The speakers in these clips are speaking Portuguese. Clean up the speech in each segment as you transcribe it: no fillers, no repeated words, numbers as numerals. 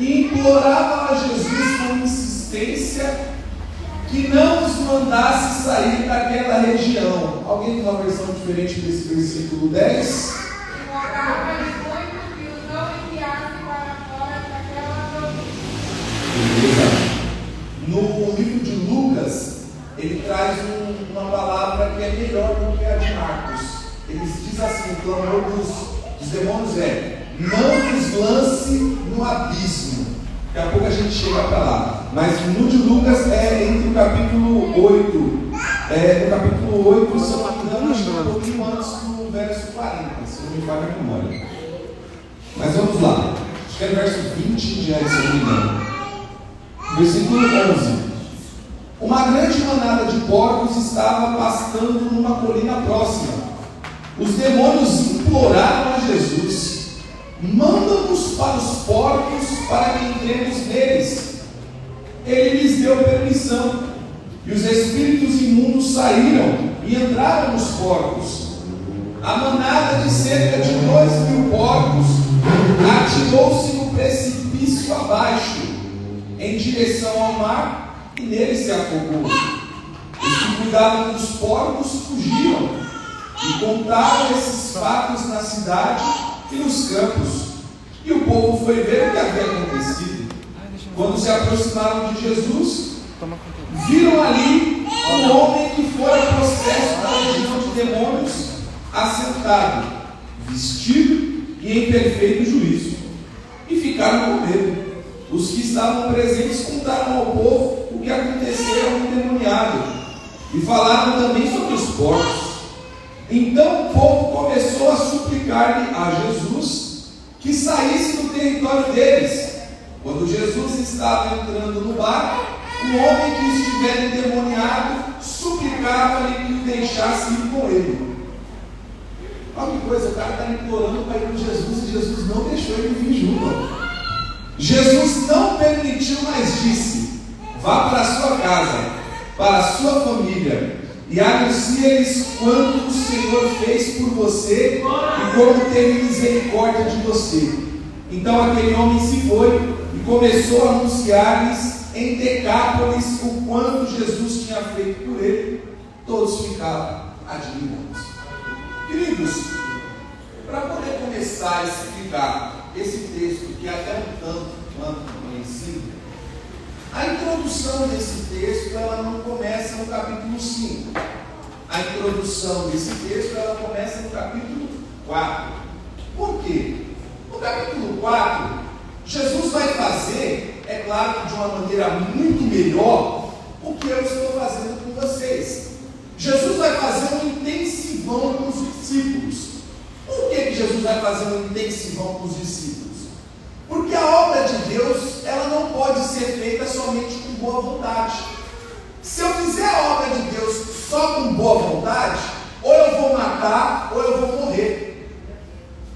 e imploravam a Jesus com insistência que não os mandasse sair daquela região. Alguém tem uma versão diferente desse versículo 10? No livro de Lucas, ele traz uma palavra que é melhor do que a de Marcos. Ele diz assim: o clamor dos demônios é: não nos lance no abismo. Daqui a pouco a gente chega para lá. Mas no de Lucas é entre o capítulo 8. No capítulo 8, se eu não me engano, acho que um pouquinho antes do verso 40, se não me falha a memória. Mas vamos lá. Acho que é o verso 20 em diante, se eu não me engano. Versículo 11. Uma grande manada de porcos estava pastando numa colina próxima. Os demônios imploraram a Jesus: manda-nos para os porcos para que entremos neles. Ele lhes deu permissão, e os espíritos imundos saíram e entraram nos porcos. A manada de cerca de 2.000 porcos atirou-se no precipício abaixo, em direção ao mar, e nele se afogou. Os que cuidavam dos porcos fugiram e contaram esses fatos na cidade e nos campos. E o povo foi ver o que havia acontecido. Quando se aproximaram de Jesus, viram ali um homem que fora possesso da legião de demônios, assentado, vestido e em perfeito juízo, e ficaram com medo. Os que estavam presentes contaram ao povo o que acontecera ao endemoniado e falaram também sobre os porcos. Então o povo começou a suplicar-lhe a Jesus que saísse do território deles. Quando Jesus estava entrando no barco, o homem que estivera endemoniado suplicava-lhe que o deixasse ir com ele. Olha que coisa, o cara está implorando para ir com Jesus e Jesus não deixou ele vir junto. Jesus não permitiu, mas disse: vá para a sua casa, para a sua família, e anuncie-lhes quanto o Senhor fez por você e como teve misericórdia de você. Então aquele homem se foi e começou a anunciar-lhes em Decápolis o quanto Jesus tinha feito por ele. Todos ficavam admirados. Queridos, para poder começar a explicar esse texto que até um tanto conhecido, a introdução desse texto ela não começa no capítulo 5. A introdução desse texto ela começa no capítulo 4. Por quê? No capítulo 4, Jesus vai fazer, é claro, de uma maneira muito melhor o que eu estou fazendo com vocês. Jesus vai fazer um intensivão com os discípulos. Por que Jesus vai fazer um intensivão com os discípulos? Porque a obra de Deus, ela não pode ser feita somente com boa vontade. Se eu fizer a obra de Deus só com boa vontade, ou eu vou matar, ou eu vou morrer.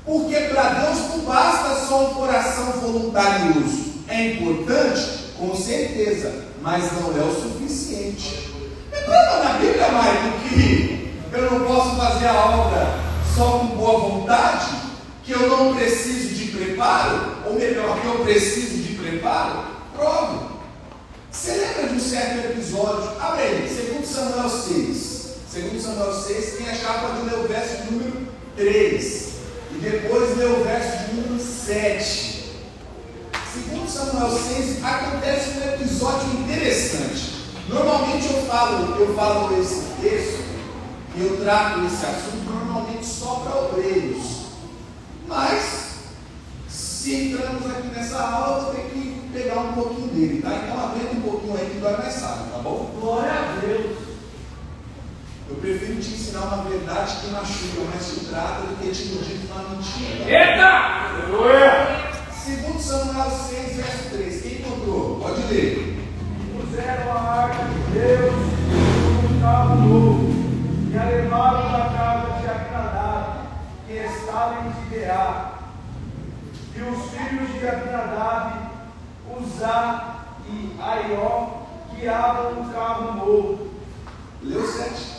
Porque para Deus não basta só um coração voluntarioso. É importante, com certeza, mas não é o suficiente. Lembra na Bíblia, Maicon, que eu não posso fazer a obra só com boa vontade, que eu não preciso de preparo, ou melhor, que eu preciso de preparo? Prove. Você lembra de um certo episódio? Abre aí, 2 Samuel 6. 2 Samuel 6, quem achar pode ler o verso de número 3. E depois ler o verso de número 7. 2 Samuel 6, acontece um episódio interessante. Normalmente eu falo esse texto, e eu trato esse assunto normalmente só para obreiros. Mas, se entramos aqui nessa aula, eu vou ter que pegar um pouquinho dele, tá? Então aguenta um pouquinho aí que dói mais sábado, tá bom? Glória a Deus! Eu prefiro te ensinar uma verdade que machuca, mas te trata do que te dito uma mentira. Eita! Aleluia! 2 Samuel 6, verso 3. Quem encontrou? Pode ler. Puseram a arca de Deus num carro novo e a levaram da casa de Abinadab, que estava em Gibeá. E os filhos de Abinadab, Uzá e Aió, guiavam um carro novo. Leu 7.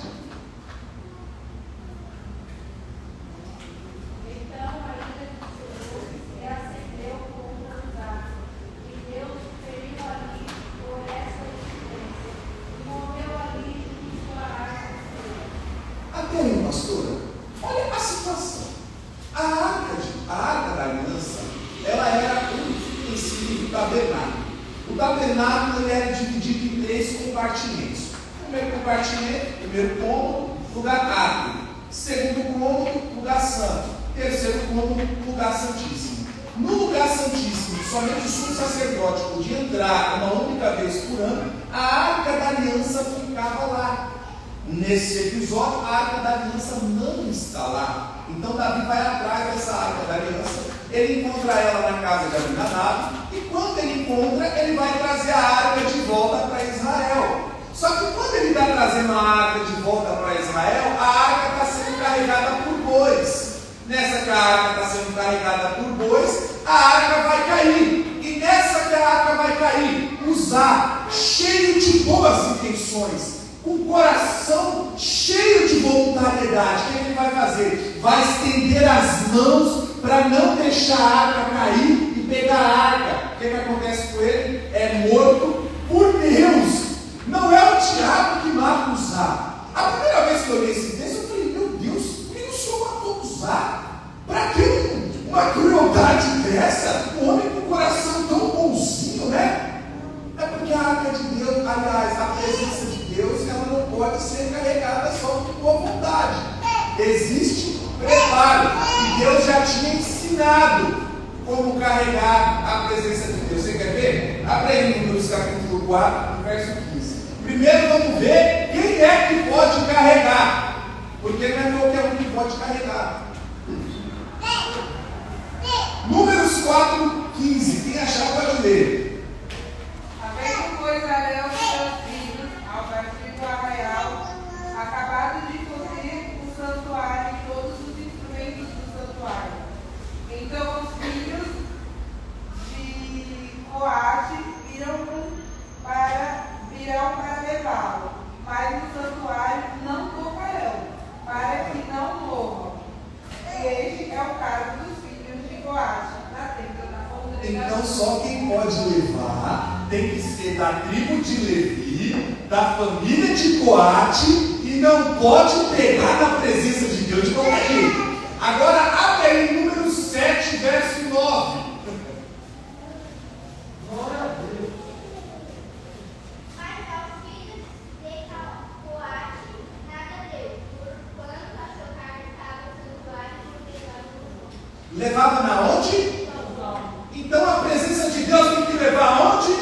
Então a ira de Jesus reacendeu contra Uzá, tabernáculo. O tabernáculo ele era dividido em 3 compartimentos. Primeiro compartimento, primeiro cômodo, lugar átrio. Segundo cômodo, lugar santo. Terceiro cômodo, lugar santíssimo. No lugar santíssimo, somente o sumo sacerdote podia entrar uma única vez por ano. A arca da aliança ficava lá. Nesse episódio, a arca da aliança não está lá. Então Davi vai atrás dessa arca da aliança. Ele encontra ela na casa de Abinadab. E quando ele encontra, ele vai trazer a arca de volta para Israel. Só que quando ele está trazendo a arca de volta para Israel, a arca está sendo carregada por bois. Nessa que a arca está sendo carregada por bois, a arca vai cair. E nessa que a arca vai cair, Uzá, cheio de boas intenções, com o coração cheio de voluntariedade, o que ele vai fazer? Vai estender as mãos para não deixar a arca cair e pegar a arca. O que acontece com ele? É morto por Deus. Não é o diabo que mata Uzá. A primeira vez que eu li esse texto, eu falei, meu Deus, por que o Senhor matou Uzá? Para que uma crueldade dessa? Um homem com o coração tão bonzinho, né? É porque a arca de Deus, aliás, a presença de Deus, ela não pode ser carregada só por boa vontade. Existe preparo. E Deus já tinha ensinado como carregar a presença de Deus. Você quer ver? Abre aí Números capítulo 4, verso 15. Primeiro vamos ver quem é que pode carregar. Porque não é qualquer um que pode carregar. Números 4, 15. Quem achar pode ler. Havendo, pois, Arão e seus filhos, ao partir do arraial, acabado de fazer o santuário e todos os instrumentos do santuário. Então os filhos de Coate virão para levá-lo, mas no santuário não tocarão, para que não morram. E este é o caso dos filhos de Coate, na tenda da congregação. Então só quem pode levar tem que ser da tribo de Levi, da família de Coate, e não pode pegar na presença de Deus de qualquer jeito. Agora abre aí Números 7, verso 9. Glória a Deus. Mas aos filhos de Coate nada deu, porquanto a sua carne estava no santuário e Levava na onde? Então a presença de Deus tem que levar aonde?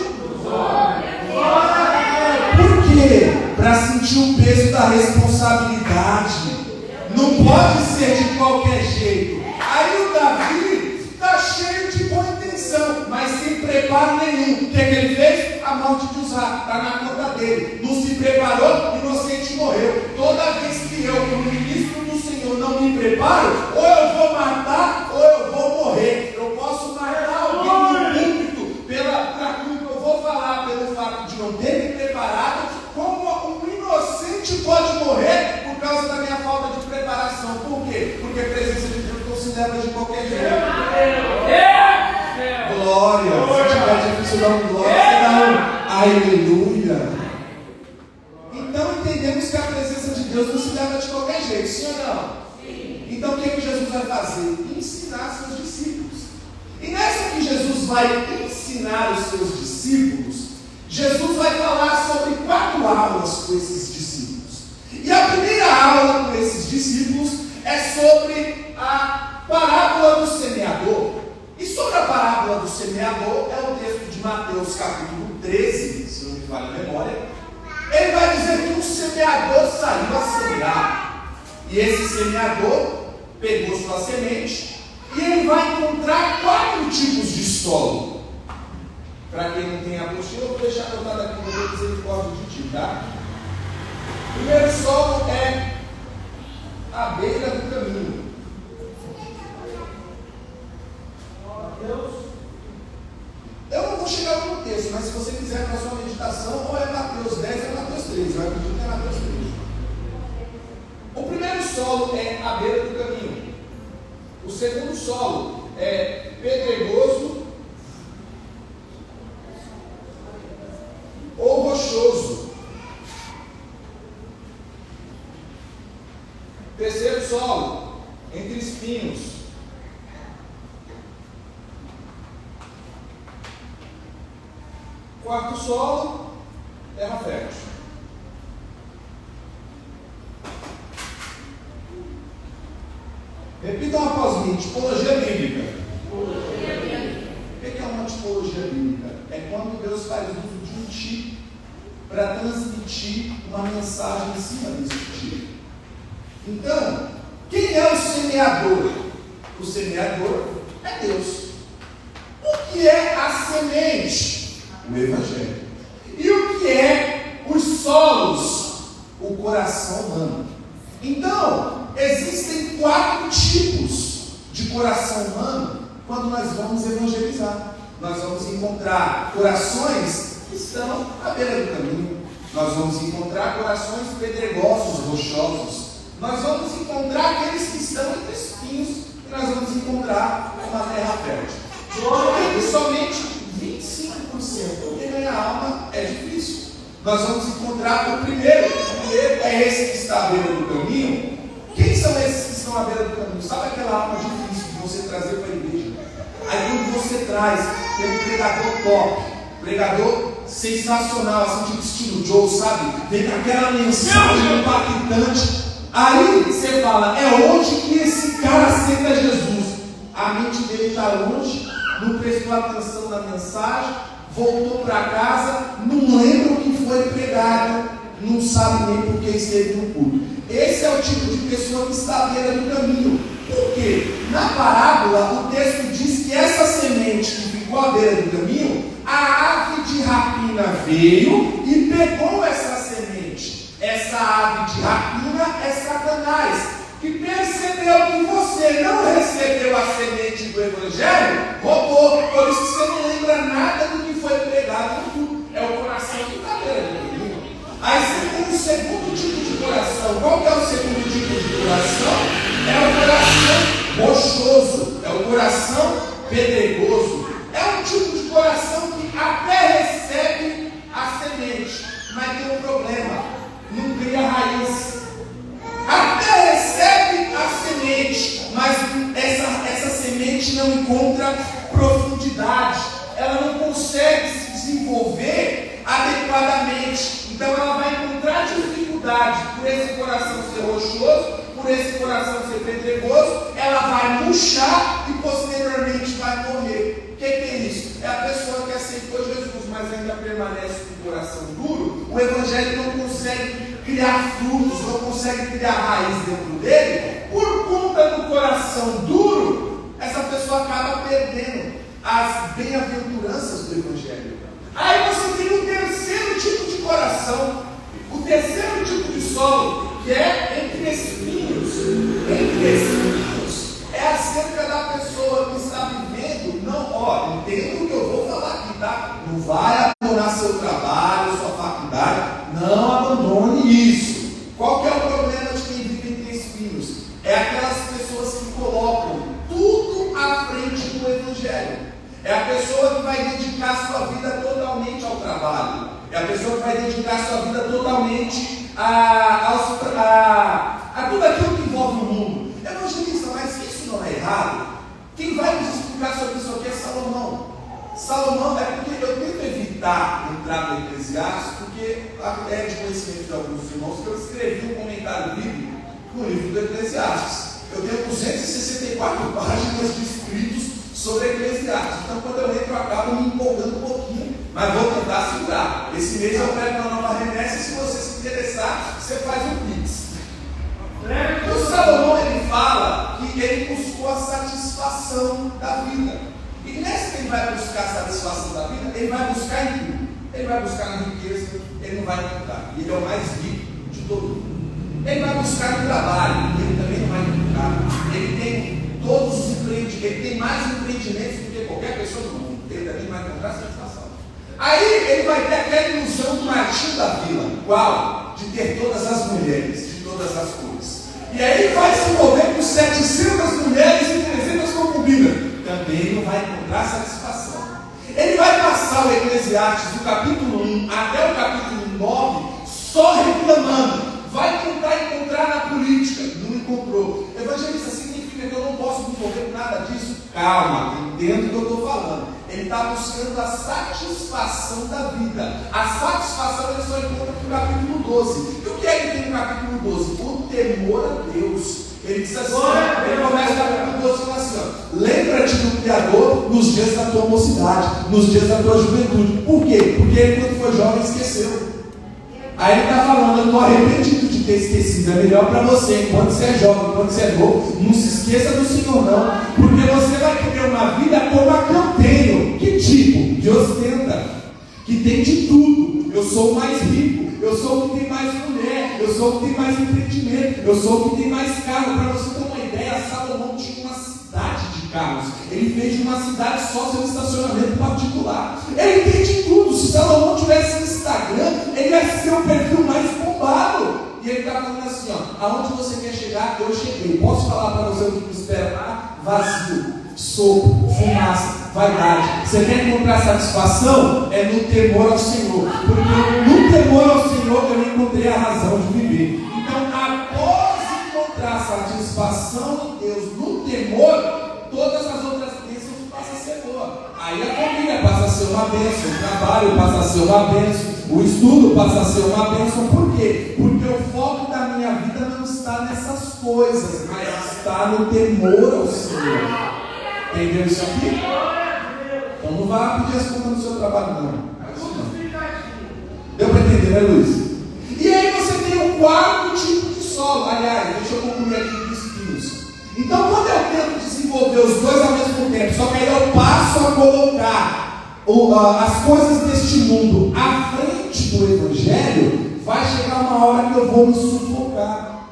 Por quê? Para sentir o peso da responsabilidade. Não pode ser de qualquer jeito. Aí o Davi está cheio de boa intenção, mas sem preparo nenhum. O que é que ele fez? A morte de Uzá está na conta dele. Não se preparou, inocente morreu. Toda vez que eu, como ministro do Senhor, não me preparo, ou eu vou matar, ou eu vou morrer. Eu posso matar alguém no púlpito por aquilo que eu vou falar, pelo fato de não ter me preparado, como um inocente pode morrer por causa da minha falta de preparação. Por quê? Porque a presença de Deus não se leva de qualquer jeito. Glória. Se tiver difícil dar um glória, você dá um aleluia. Então entendemos que a presença de Deus não se leva de qualquer jeito, sim ou não? Sim. Então o que Jesus vai fazer? Ensinar seus discípulos. E nessa que Jesus vai ensinar os seus discípulos, Jesus vai falar sobre 4 aulas com esses discípulos. E a primeira aula com esses discípulos é sobre a parábola do semeador. E sobre a parábola do semeador é o texto de Mateus capítulo 13, se não me falha a memória. Ele vai dizer que um semeador saiu a semear. E esse semeador pegou sua semente e ele vai encontrar 4 tipos de solo. Para quem não tem a apostila, eu vou deixar anotado aqui para ver misericórdia de ti, tá? O primeiro solo é a beira do caminho. Deus. Eu não vou chegar no texto, mas se você quiser para a sua meditação, ou é Mateus 10 ou é Mateus 13. Eu acredito que é Mateus 13. O primeiro solo é a beira do caminho. O segundo solo é pedregoso ou rochoso. Terceiro solo, entre espinhos. Quarto solo, terra fértil. Repitam após mim, tipologia bíblica. O que é uma tipologia bíblica? É quando Deus faz uso de um tipo para transmitir uma mensagem em cima desse tipo. Então, quem é o semeador? O semeador é Deus. O que é a semente? O Evangelho. E o que é os solos? O coração humano. Então, existem 4 tipos de coração humano quando nós vamos evangelizar. Nós vamos encontrar corações que estão à beira do caminho. Nós vamos encontrar corações pedregosos, rochosos. Nós vamos encontrar aqueles que estão entre espinhos. E nós vamos encontrar uma terra fértil. E somente 25%, porque ganhar alma é difícil. Nós vamos encontrar o primeiro é esse que está à beira do caminho. Quem são esses que estão à beira do caminho? Sabe aquela alma difícil de você trazer para a igreja? Aí quando você traz, tem um pregador top, pregador sensacional, assim, tipo estilo Joe, sabe? Tem aquela mensagem impactante. Aí você fala, é hoje que esse cara aceita Jesus. A mente dele está longe, não prestou atenção na mensagem, voltou para casa, não lembra o que foi pregado, não sabe nem porque esteve no culto. Esse é o tipo de pessoa que está à beira do caminho. Por quê? Na parábola, o texto diz que essa semente que ficou à beira do caminho, a ave de rapina veio e pegou essa semente. Essa ave de rapina é Satanás, que percebeu que você não recebeu a semente do Evangelho, roubou. Por isso que você não lembra nada do que foi pregado no culto. É o coração que está à beira do caminho. Aí você tem o segundo tipo de coração. Qual que é o segundo tipo de coração? É o coração rochoso, é o coração pedregoso. É um tipo de coração que até recebe a semente, mas tem um problema, não cria raiz. Até recebe a semente, mas essa semente não encontra profundidade, ela não consegue se desenvolver adequadamente. Então ela vai encontrar dificuldade por esse coração ser rochoso, por esse coração ser pedregoso, ela vai murchar e posteriormente vai morrer. O que é isso? É a pessoa que aceitou Jesus, mas ainda permanece com o coração duro. O Evangelho não consegue criar frutos, não consegue criar raiz dentro dele. Por conta do coração duro, essa pessoa acaba perdendo as bem-aventuranças do Evangelho. Aí você tem um terceiro tipo de coração, o terceiro tipo de solo, que é entre espinhos. Entre espinhos é acerca da pessoa que está vivendo. Não, entendo o que eu vou falar aqui, tá? Não vai abandonar seu trabalho, sua faculdade, não abandone isso. Qual que é o problema de quem vive entre espinhos? É aquelas pessoas que colocam tudo à frente do Evangelho. É a pessoa que vai dedicar sua vida totalmente ao trabalho. É a pessoa que vai dedicar sua vida totalmente a tudo aquilo que envolve o mundo. Evangelista, mas isso não é errado? Quem vai nos explicar sobre isso aqui é Salomão. Salomão é porque eu tento evitar entrar no Eclesiastes, porque é de conhecimento de alguns irmãos que eu escrevi um comentário bíblico no livro do Eclesiastes. Eu tenho 264 páginas de escritos sobre Eclesiastes. Então, quando eu entro, eu acabo me empolgando um pouquinho, mas vou tentar segurar. Esse mês eu pego uma nova remessa. Se você se interessar, você faz um pix. O Salomão, ele fala que ele buscou a satisfação da vida. E nessa que ele vai buscar a satisfação da vida, ele vai buscar em tudo. Ele vai buscar na riqueza, ele não vai encontrar. Ele é o mais rico de todo mundo. Ele vai buscar no trabalho, ele também não vai encontrar. Ele tem todos os empreendimentos, ele tem mais empreendimentos do que qualquer pessoa do mundo. Ele também vai encontrar satisfação. Aí ele vai ter aquela ilusão do Martinho da Vila, qual? De ter todas as mulheres, de todas as cores. E aí vai se envolver com 700 mulheres e 300 concubinas. Também não vai encontrar satisfação. Ele vai passar o Eclesiastes do capítulo 1 até o capítulo 9 só reclamando. Vai tentar encontrar na política, não encontrou. Evangelista, significa que eu não posso me envolver com nada disso? Calma, entendo o que eu estou falando. Ele está buscando a satisfação da vida. A satisfação ele só encontra no capítulo 12. E o que é que tem no capítulo 12? O temor a Deus. Ele diz assim, ele começa o capítulo 12 falando assim, ó, lembra-te do Criador nos dias da tua mocidade, nos dias da tua juventude. Por quê? Porque ele quando foi jovem esqueceu. Aí ele está falando, eu estou arrependido de ter esquecido. É melhor para você, enquanto você é jovem, enquanto você é novo, não se esqueça do Senhor não, porque você vai ter uma vida como a que eu tenho. Que tipo? Que ostenta, que tem de tudo. Eu sou o mais rico, eu sou o que tem mais mulher, eu sou o que tem mais empreendimento, eu sou o que tem mais carro. Para você ter uma ideia, Salomão tinha uma cidade de carros. Ele fez de uma cidade só seu estacionamento particular. Ele tem de tudo. Se Salomão tivesse no Instagram, ele ia ser o perfil mais bombado. E ele está falando assim, ó, aonde você quer chegar, eu cheguei. Posso falar para você o que me espera lá? Vazio, sopro, fumaça, vaidade. Você quer encontrar satisfação? É no temor ao Senhor. Porque no temor ao Senhor eu encontrei a razão de viver. Então, após encontrar satisfação em Deus no temor, todas as outras bênçãos passam a ser boa. Aí a família passa a ser uma bênção, o trabalho passa a ser uma bênção, o estudo passa a ser uma bênção. Por quê? Porque o foco da minha vida não está nessas coisas, mas está no temor ao Senhor. Entendeu isso aqui? Então não vá pedir as contas no seu trabalho, não. Deu para entender, né, Luiz? E aí você tem o quarto tipo de solo. Aliás, deixa eu concluir aqui de espinhos. Então, quando eu tento desenvolver os dois ao mesmo tempo, só que aí eu passo a colocar as coisas deste mundo à frente do Evangelho, vai chegar uma hora que eu vou me sufocar.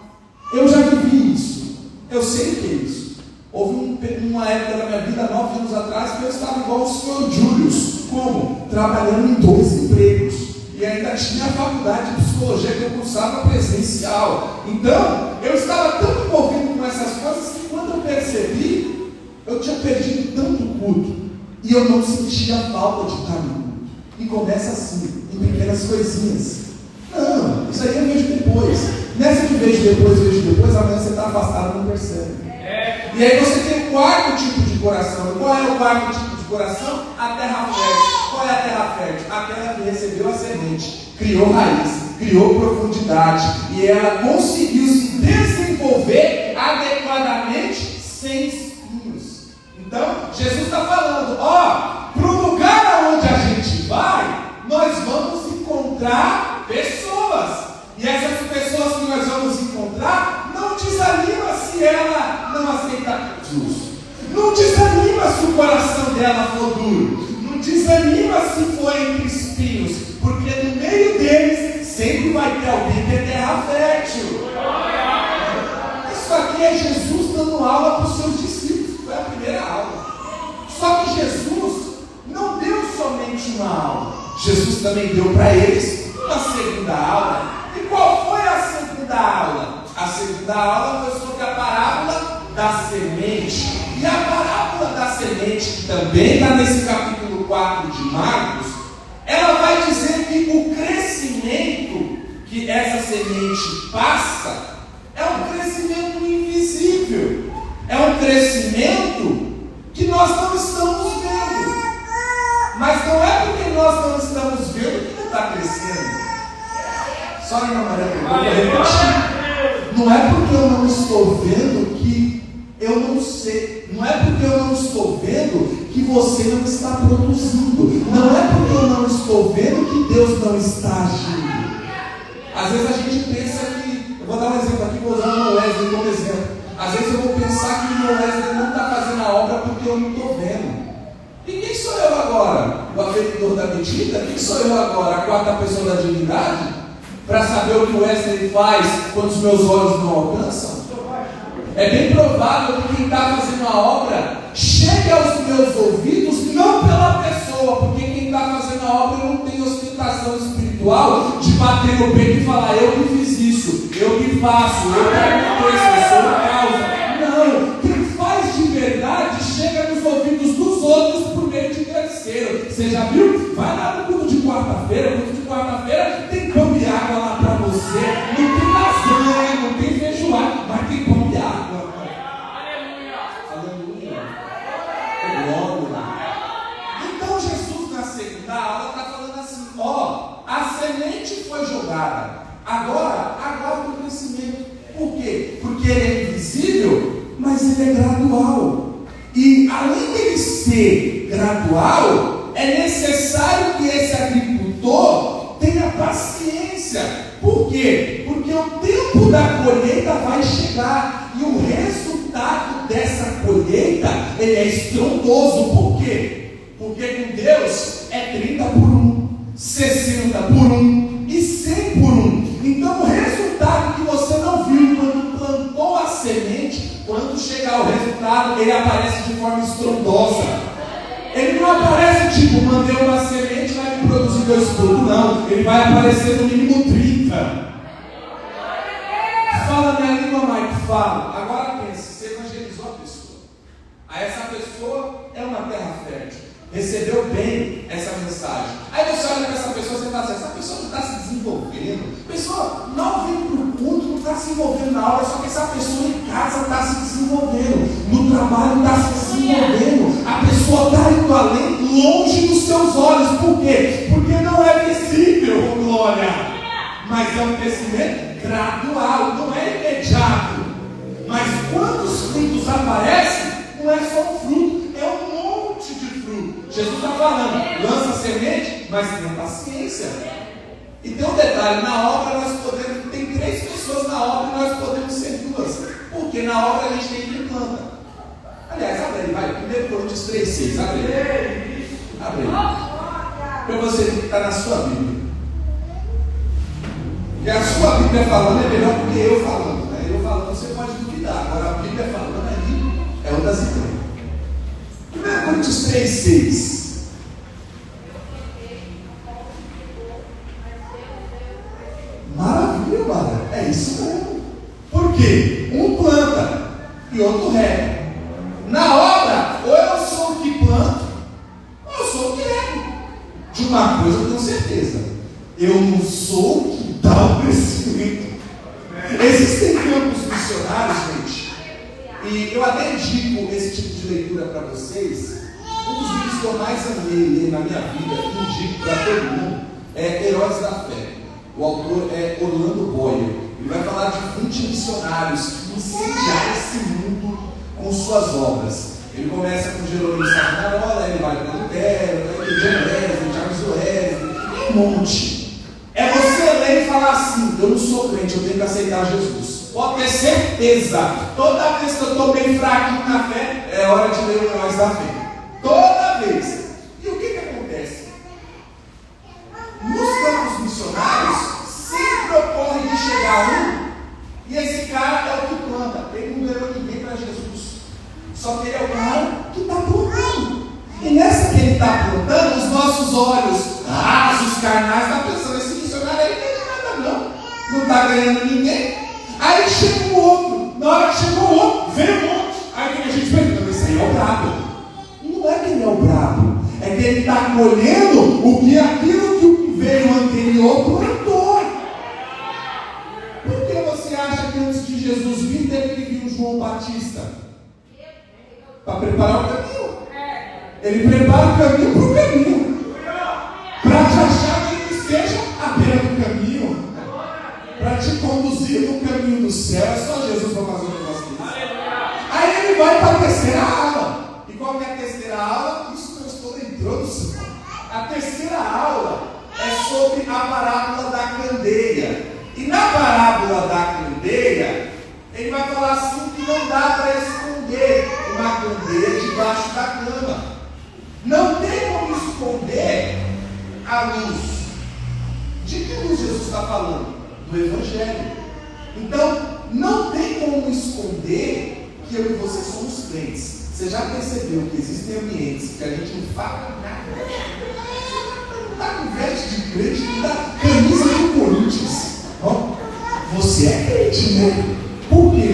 Eu já vivi isso. Eu sei o que é isso. Houve uma época da minha vida, 9 anos atrás, que eu estava igual o senhor Julius. Como? Trabalhando em 2 empregos. E ainda tinha a faculdade de psicologia que eu cursava presencial. Então, eu estava tão envolvido com essas coisas que quando eu percebi, eu tinha perdido tanto culto. E eu não sentia falta de estar no culto. E começa assim, em pequenas coisinhas. Não, isso aí eu vejo depois. Nessa que vejo depois, amanhã você está afastado e não percebe. E aí você tem o quarto tipo de coração. E qual é o quarto tipo de coração? A terra fértil. Qual é a terra fértil? Aquela que recebeu a semente, criou raiz, criou profundidade, e ela conseguiu se desenvolver adequadamente sem espinhos. Então, Jesus está falando, para o lugar onde a gente vai, nós vamos encontrar pessoas. E essas pessoas que nós vamos encontrar, não desanima se ela não aceita Jesus. Não desanima se o coração dela for duro. Não desanima se for entre espinhos. Porque no meio deles sempre vai ter alguém que é terra fértil. Isso aqui é Jesus dando aula para os seus discípulos. Foi a primeira aula. Só que Jesus não deu somente uma aula. Jesus também deu para eles uma segunda aula. E qual foi a segunda aula? A segunda aula foi sobre a parábola da semente. E a parábola da semente, que também está nesse capítulo 4 de Marcos, ela vai dizer que o crescimento que essa semente passa é um crescimento invisível. É um crescimento que nós não estamos vendo. Mas não é porque nós não estamos vendo que não está crescendo. Só irmã Maria, eu vou repetir. Não é porque eu não estou vendo que eu não sei. Não é porque eu não estou vendo que você não está produzindo. Não é porque eu não estou vendo que Deus não está agindo. Às vezes a gente pensa que... Eu vou dar um exemplo aqui, vou usar o Wesley como exemplo. Às vezes eu vou pensar que o meu Wesley não está fazendo a obra porque eu não estou vendo. E quem sou eu agora? O aferidor da medida? Quem sou eu agora? A quarta pessoa da divindade? Para saber o que o Wesley faz quando os meus olhos não alcançam? É bem provável que quem está fazendo a obra chegue aos meus ouvidos não pela pessoa, porque quem está fazendo a obra não tem ostentação espiritual de bater no peito e falar: eu que fiz isso, eu que faço, eu que aconteço, eu sou a causa. Não, quem faz de verdade chega nos ouvidos dos outros por meio de terceiro. Você já viu? Vai lá no culto de quarta-feira. No culto de quarta-feira tem pão e água lá para você. Não tem lasanha, não tem feijoada, mas tem pão e água. Aleluia. Aleluia. semente foi jogada. Agora aguarda o crescimento. Por quê? Porque ele é invisível, mas ele é gradual. E além dele ser gradual, é necessário que esse agricultor tenha paciência. Por quê? Porque o tempo da colheita vai chegar e o resultado dessa colheita ele é estrondoso. Por quê? Porque com Deus é 30 por 1, 60 por 1 e 100 por 1. Então o resultado que você não viu quando plantou a semente, quando chegar o resultado, ele aparece de forma estrondosa. Ele não aparece tipo, mandei uma semente, vai me produzir 2 frutos. Não, ele vai aparecer no mínimo 30. Fala minha língua, Mike, fala. Agora pense, você evangelizou a pessoa. Aí essa pessoa é uma terra fértil, recebeu bem essa mensagem. Aí você olha para essa pessoa e você fala assim, essa pessoa não está se desenvolvendo. A pessoa não vem para o culto, não está se envolvendo na aula, só que essa pessoa em casa está se desenvolvendo, no trabalho está se desenvolvendo, a pessoa está indo além, longe dos seus olhos. Por quê? Porque não é visível, glória, mas é um crescimento gradual, não é imediato. Mas quando os frutos aparecem, não é só um fruto, é um monte de fruto. Jesus está falando, lança a semente, mas tenha paciência. E tem um detalhe, na obra nós podemos, tem 3 pessoas na obra e nós podemos ser 2. Porque na obra a gente tem quem planta. Aliás, abre aí, vai, 1 Coríntios 3,6, abre aí. Abre aí. Para você ver que está na sua Bíblia. Porque a sua Bíblia falando é melhor do que eu falando. Né? Eu falando você pode duvidar, agora a Bíblia falando aí é outras ideias. 1 Coríntios 3,6. Maravilha, mano. É isso mesmo. Por quê? Um planta e outro rega. Na obra, ou eu sou o que planto, ou eu sou o que rego. De uma coisa eu tenho certeza: eu não sou o que dá o crescimento. Existem campos missionários, gente, e eu até indico esse tipo de leitura para vocês. Um dos livros que eu mais amei ler na minha vida, e indico para todo mundo, é Heróis da Fé. O autor é Orlando Boyer. Ele vai falar de 20 missionários que incendiaram esse mundo com suas obras. Ele começa com Jerônimo Savonarola, ele vai para Lutero, vai para John Wesley, Charles Wesley, um monte. É você ler e falar assim: eu não sou crente, eu tenho que aceitar Jesus. Pode ter certeza. Toda vez que eu estou bem fraquinho na fé, é hora de ler o Heróis da Fé. Toda vez. E o que acontece? Nos campos missionários, sempre ocorre de chegar e esse cara é o que planta. Ele não ganhou ninguém para Jesus, só que ele é o cara que está plantando. E nessa que ele está plantando, os nossos olhos rasos, carnais, estão pensando: esse missionário aí não tem nada não está ganhando ninguém. Aí chega o outro, na hora que chegou o outro, vem um monte. Aí que a gente pensa: esse aí é o brabo. Não é que ele é o brabo, é que ele está colhendo aquilo que o que veio anterior plantou. Por que você acha que antes de Jesus vir, teve que vir o João Batista? Para preparar o caminho. Ele prepara o caminho para o caminho, para te achar que seja a beira do caminho, para te conduzir no caminho do céu. É só Jesus para fazer um negócio desse. Aí ele vai para a terceira aula. E qual que é a terceira aula? Isso que eu estou na introdução. A terceira aula é sobre a parábola da candeia. E na parábola da candeia, ele vai falar assim que não dá para esconder uma candeia debaixo da cama. Não tem como esconder a luz. De que luz Jesus está falando? Do Evangelho. Então, não tem como esconder que eu e você somos crentes. Você já percebeu que existem ambientes que a gente não fala nada? Não está com veste de crente, não dá camisa do Corinthians. Você é crente, né? Por quê?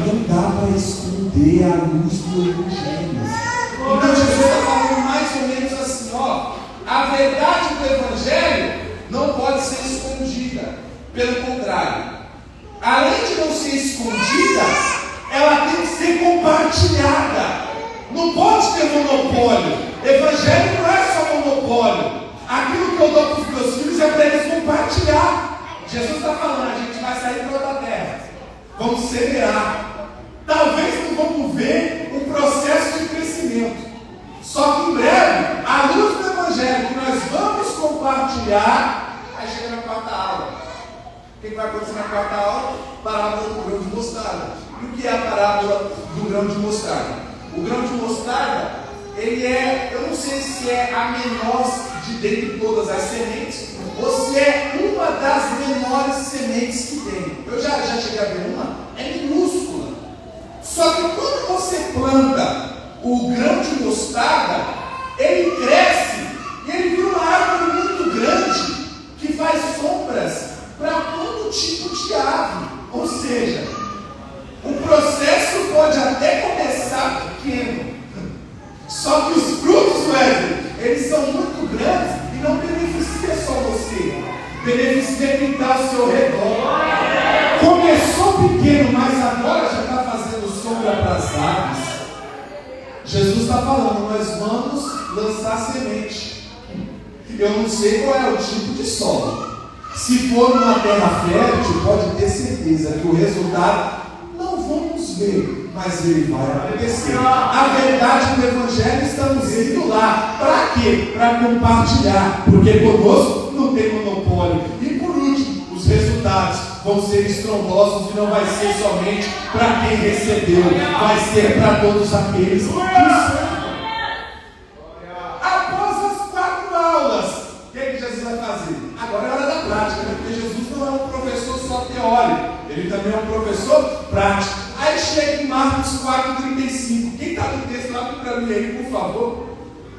Não dá para esconder a luz do Evangelho. Então Jesus está falando mais ou menos assim: a verdade do Evangelho não pode ser escondida. Pelo contrário, além de não ser escondida, ela tem que ser compartilhada. Não pode ter monopólio. Evangelho não é só monopólio. Aquilo que eu dou para os os meus filhos é para eles compartilhar. Jesus está falando, a gente vai sair para outra terra. Vamos semear. Talvez não vamos ver um processo de crescimento. Só que em breve, à luz do Evangelho que nós vamos compartilhar, aí chega na quarta aula. O que vai acontecer na quarta aula? Parábola do grão de mostarda. E o que é a parábola do grão de mostarda? O grão de mostarda, ele é, eu não sei se é a menor de dentre todas as sementes, ou se é uma das menores sementes que tem. Eu já cheguei a ver uma, é minúscula. Só que quando você planta o grão de mostarda, ele cresce e ele vira uma árvore muito grande que faz sombras para todo tipo de ave. Ou seja, o processo pode até começar pequeno, só que os frutos, Wesley, eles são muito grandes e não beneficia só você, beneficia quem está ao seu redor. Começou pequeno, mas agora já está fazendo sombra para as aves. Jesus está falando, nós vamos lançar semente. Eu não sei qual é o tipo de solo. Se for numa terra fértil, pode ter certeza que o resultado não vamos ver, mas ele vai acontecer. A verdade do Evangelho, estamos indo lá. Para quê? Para compartilhar. Porque conosco não tem monopólio. E por último, os resultados vão ser estrondosos e não vai ser somente para quem recebeu, vai ser para todos aqueles que são. Após as 4 aulas, o que Jesus vai fazer? Agora é hora da prática, né? Porque Jesus não é um professor só teórico, ele também é um professor prático. Aí chega em Marcos 4,35. Quem está no texto lá para mim aí, por favor?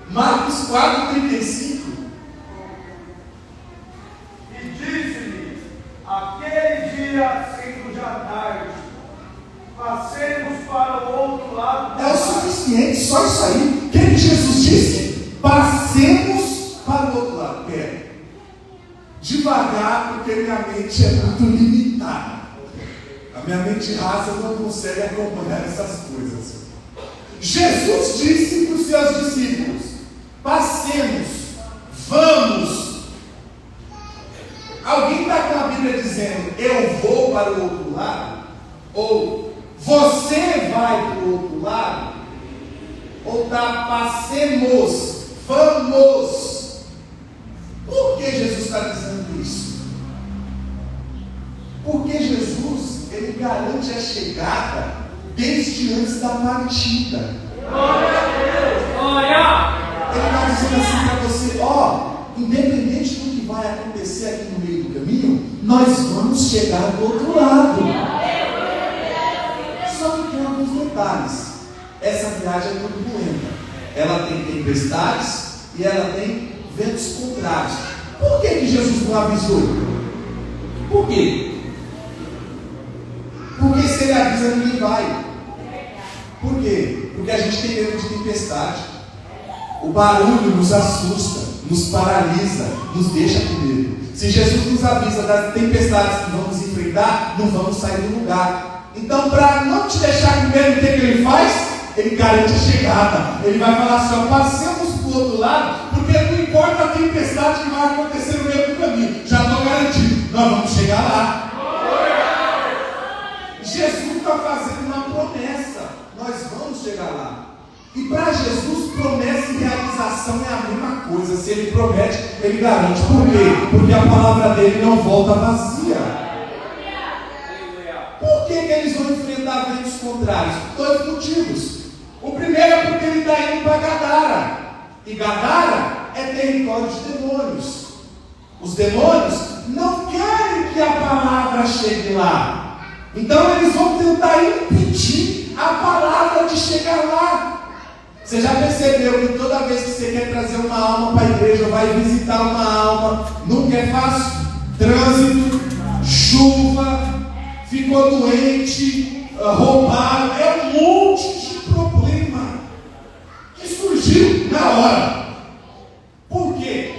Marcos 4,35. E disse-lhe, aquele dia, sendo já tarde, passemos para o outro lado. É o suficiente, só isso aí. O que Jesus disse? Passemos para o outro lado. Pera. Devagar, porque minha mente é muito limitada. A minha mente rasa não consegue acompanhar essas coisas. Jesus disse para os seus discípulos: passemos, vamos. Alguém está com a Bíblia dizendo, eu vou para o outro lado? Ou você vai para o outro lado? Ou está passemos, vamos? Por que Jesus está dizendo isso? Porque Jesus, ele garante a chegada desde antes da partida. Ele está dizendo assim para você, independente do que vai acontecer aqui no meio do caminho, nós vamos chegar do outro lado. Só que tem alguns detalhes. Essa viagem é turbulenta. Ela tem tempestades e ela tem ventos contrários. Por que Jesus não avisou? Por quê? Porque se ele avisa, ninguém vai. Por quê? Porque a gente tem medo de tempestade. O barulho nos assusta, nos paralisa, nos deixa com medo. Se Jesus nos avisa das tempestades que vamos enfrentar, não vamos sair do lugar. Então, para não te deixar com medo, o que ele faz? Ele garante a chegada. Ele vai falar assim, passemos para o outro lado, porque não importa a tempestade que vai acontecer no meio do caminho, já estou garantido, nós vamos chegar lá. Jesus está fazendo uma promessa, nós vamos chegar lá. E para Jesus, promessa e realização é a mesma coisa. Se ele promete, ele garante. Por quê? Porque a palavra dele não volta vazia. Por que eles vão enfrentar ventos contrários? 2 motivos. O primeiro é porque ele está indo para Gadara. E Gadara é território de demônios. Os demônios não querem que a palavra chegue lá. Então eles vão tentar impedir a palavra de chegar lá. Você já percebeu que toda vez que você quer trazer uma alma para a igreja, vai visitar uma alma, nunca é fácil? Trânsito, chuva, ficou doente, roubaram, é um monte de problema que surgiu na hora. Por quê?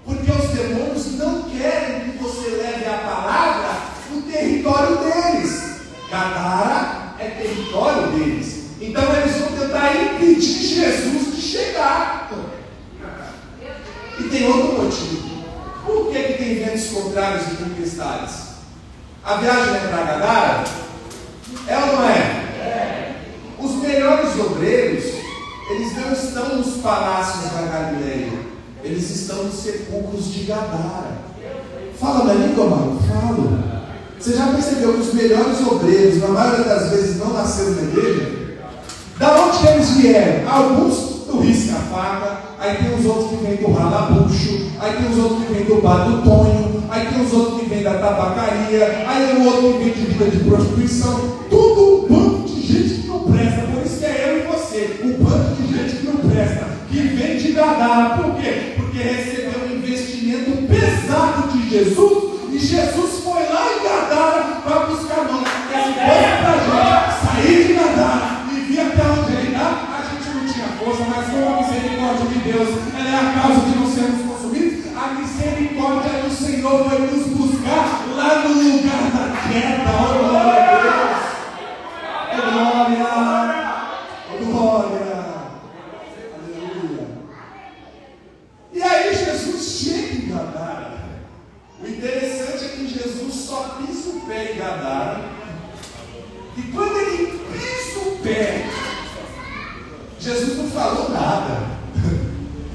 Porque os demônios não querem que você leve a palavra no território deles. Gadara é território deles. Então eles vão tentar impedir Jesus de chegar. E tem outro motivo. Por que tem ventos contrários e tempestades? A viagem é para Gadara? É ou não é? Os melhores obreiros, eles não estão nos palácios da Galileia, eles estão nos sepulcros de Gadara. Fala na língua, mano, fala. Você já percebeu que os melhores obreiros, na maioria das vezes, não nasceram na igreja? Da onde que eles vieram? Alguns do risca-faca, aí tem os outros que vêm do ralabucho, aí tem os outros que vêm do bar do Tonho, aí tem os outros que vêm da tabacaria, aí tem o outro que vem de vida de prostituição. Tudo um bando de gente que não presta. Por isso que é eu e você, um bando de gente que não presta, que vem de Gadara. Por quê? Porque recebeu um investimento pesado de Jesus, e Jesus foi lá em Gadara para buscar nós. Porque se fosse para a gente sair de Gadara e vir até onde ele está, a gente não tinha força, mas com a misericórdia de Deus, ela é a causa de não sermos consumidos. A misericórdia do Senhor vai nos buscar lá no lugar da queda. Oh, glória a Deus! Glória! Glória! Aleluia! E aí Jesus chega em Gadara. O interessante é que Jesus só pisa o pé em Gadara. E quando ele pisa o pé, Jesus não falou nada.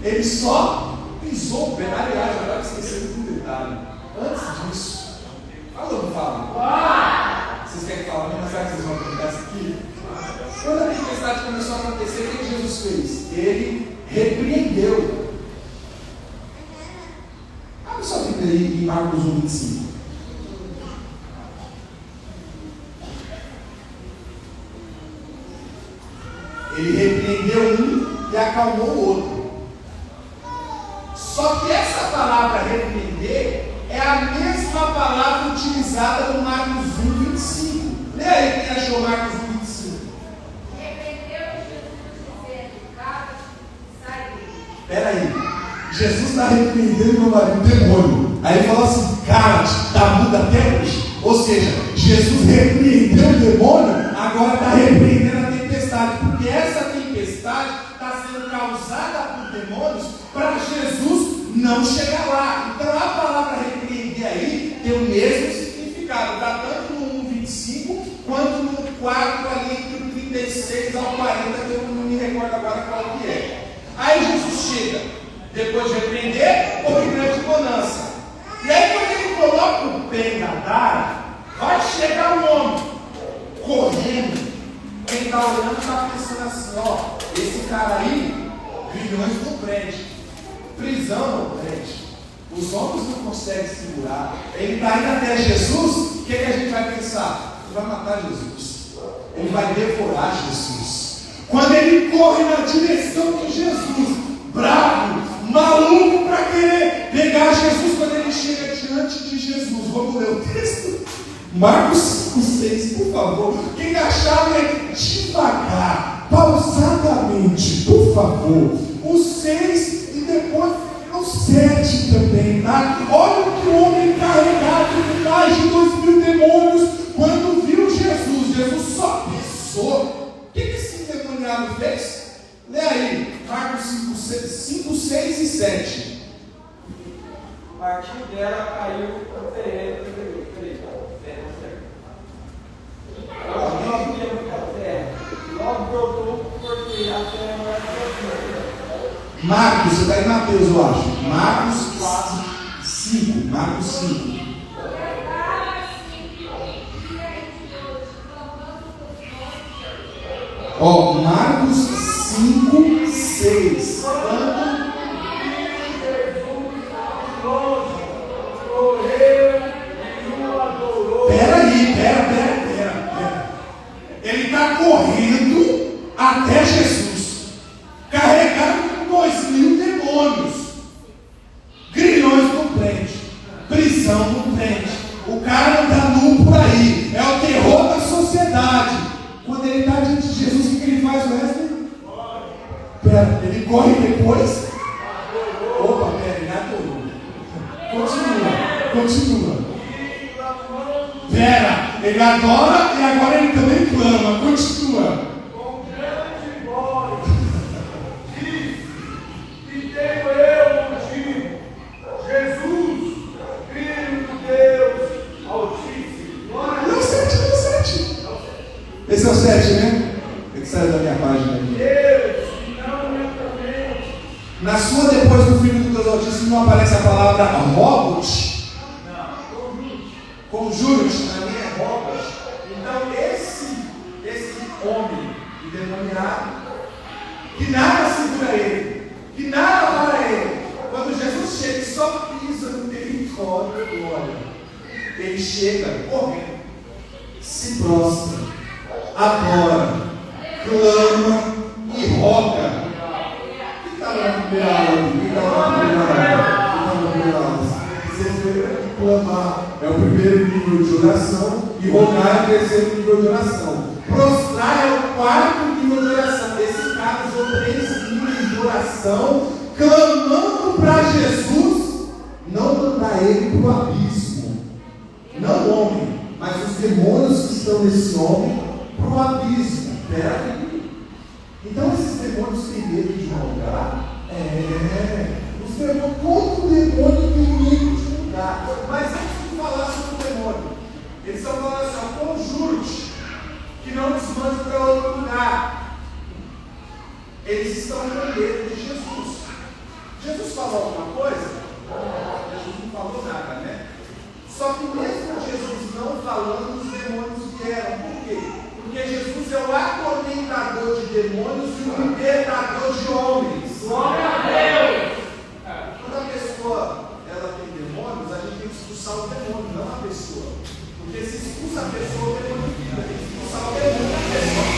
Ele só pisou o pé. Aliás, agora esquecendo de um detalhe. Antes disso, fala ou não fala? Vocês querem falar, mas será que vocês vão perguntar isso aqui? Quando a tempestade começou a acontecer, o que Jesus fez? Ele repreendeu. Abre sua Bíblia aí em Marcos 1:25. Ele repreendeu um e acalmou o outro. Só que essa palavra repreender é a mesma palavra utilizada no Marcos 1:25. Lê aí quem achou Marcos 1:25. Repreendeu Jesus dizendo: cala, sai dele. Espera aí. Jesus está repreendendo meu marido, demônio. Aí ele falou assim: cala-te, está mudo até hoje. Ou seja, Jesus repreendeu o demônio, agora está repreendendo a tempestade, porque essa tempestade está sendo causada por demônios para Jesus não chegar lá. Então a palavra repreender aí tem o mesmo significado, está tanto no 1:25 quanto no 4 ali entre o 36 ao 40, que eu não me recordo agora qual que é. Aí Jesus chega, depois de repreender, houve grande bonança. E aí quando ele coloca o pé em Gadara, vai chegar um homem correndo. Quem está olhando está pensando assim: ó, esse cara aí, grilhões no prende, prisão no prende, os homens não conseguem segurar. Ele está indo até Jesus. O que a gente vai pensar? Ele vai matar Jesus, ele vai devorar Jesus. Quando ele corre na direção de Jesus, bravo, maluco para querer pegar Jesus, quando ele chega diante de Jesus, vamos ler o texto? Marcos 5:6, por favor. Quem achar, é devagar, pausadamente, por favor. O 6 e depois o 7 também, tá? Olha o que o homem carregado de mais de 2.000 demônios, quando viu Jesus, Jesus só pisou. O que esse endemoniado fez? Lê aí, Marcos 5, 6 e 7. Partiu dela, caiu no terreno. Logo brotou, porque a terra não era profunda. Marcos, você está em Mateus, eu acho. Marcos 5. Marcos 5. Ó, Marcos 5, 6. Pera. Ele está correndo até Jesus, carregado com 2.000 demônios, grilhões no prende, prisão no prende. O cara não está nu por aí, é o terror da sociedade. Quando ele está diante de Jesus, o que ele faz, Wesley? Pera, ele corre depois? Opa, pera, ele adorou. Continua. Pera, ele adora e agora ele também clama. Continua. Com grande voz, diz: que tenho eu contigo, Jesus, 7, né? É que saiu da minha página aqui. Deus, não me atormente. Na sua, depois do Filho do Deus Altíssimo, não aparece a palavra robot? Não, Conjure-te. na minha é robot. Então, esse homem endemoniado, que nada segura ele, que nada para ele, quando Jesus chega e só pisa no território, olha, ele chega correndo, se prostra, adora, clama e roga. Quem estava na primeira aula? Quem estava na primeira aula? Vocês viram que clamar é o primeiro nível de oração e rogar é o terceiro nível de oração. Prostrar é o quarto nível de oração. Esse cara usou 3 níveis de oração, clamando para Jesus não mandar ele para o abismo. Não o homem, mas os demônios que estão nesse homem para o abismo. Peraí. Então esses demônios têm medo de rogar? Os demônios, todo demônio tem medo de rogar. Mas antes de falar sobre o demônio, eles estão falando assim: ó, conjure-te, que não nos mande para outro lugar. Eles estão com medo de Jesus. Jesus falou alguma coisa? Jesus não falou nada, né? Só que mesmo Jesus não falando, os demônios vieram. Por quê? Porque Jesus é o atormentador de demônios e o libertador de homens. Glória a Deus! Quando a pessoa ela tem demônios, a gente tem que expulsar o demônio, não a pessoa. Porque se expulsa a pessoa, o demônio fica. Tem que expulsar o demônio da pessoa.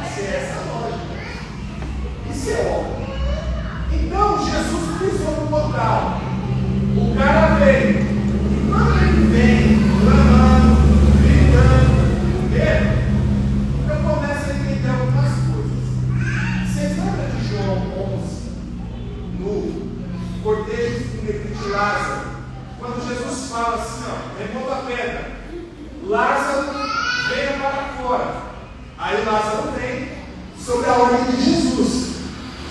Isso é essa a lógica. Isso é óbvio. Então, Jesus pisou no local. O cara veio. E quando ele vem, clamando, gritando, eu começo a entender algumas coisas. Vocês lembram de João 11, no cortejo de Lázaro? Quando Jesus fala assim, ó, remova a pedra. Lázaro, venha para fora. Aí Lázaro vem sobre a ordem de Jesus.